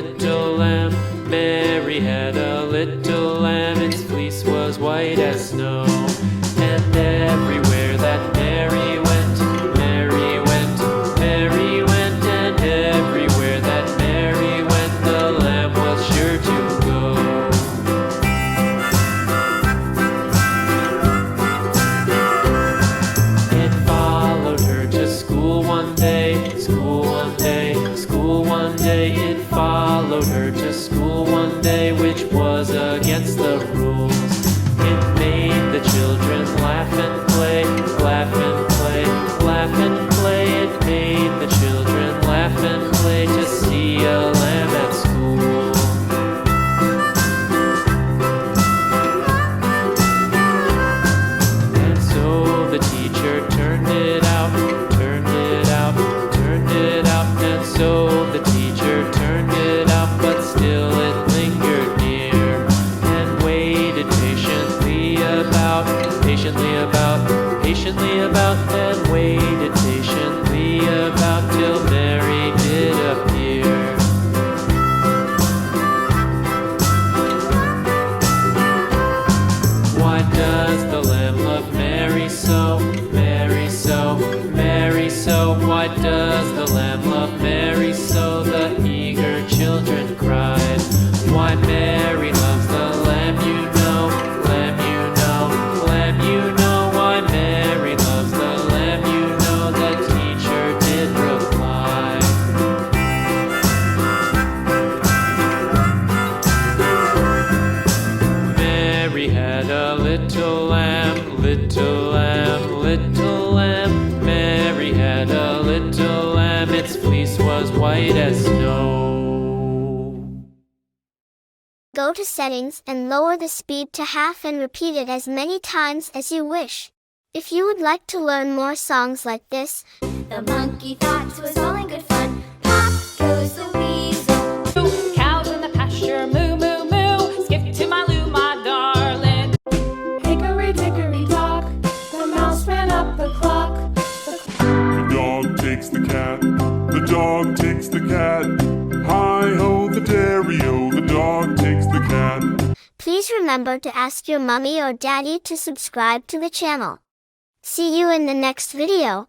little lamb. Mary had a little lamb, its fleece was white as snow. And everywhere that Mary went, Mary went, Mary went, and everywhere that Mary went, the lamb was sure to go. It followed her to school one day, school one day, school one day. It followed her to school one day, which was against the rules. It made the children laugh and play, laugh and play, laugh and play. It made the children laugh and play to see a lamb at school. And so the teacher turned it out, turned it out, turned it out. And so the teacher turned it out, but still it lingered near and waited patiently about, and waited patiently about till Mary did appear. Why does the lamb love Mary so, Mary so, Mary so? Why does the lamb love Mary so? The eager children cried. Why Mary loves the lamb, you know, lamb, you know, lamb, you know. Why Mary loves the lamb, you know, the teacher did reply. Mary had a little lamb, little lamb, little lamb. Mary had a little lamb, its fleece was white as snow. Go to settings and lower the speed to half and repeat it as many times as you wish. If you would like to learn more songs like this, The monkey thought it was all in good fun. Pop goes the weasel. Cows in the pasture, moo, moo, moo. Skip to my loo, my darling. Hickory dickory dock, the mouse ran up the clock. The dog takes the cat, the dog takes the cat. Hi-ho, the dairy-o, the dog takes the cat. please remember to ask your mommy or daddy to subscribe to the channel. See you in the next video.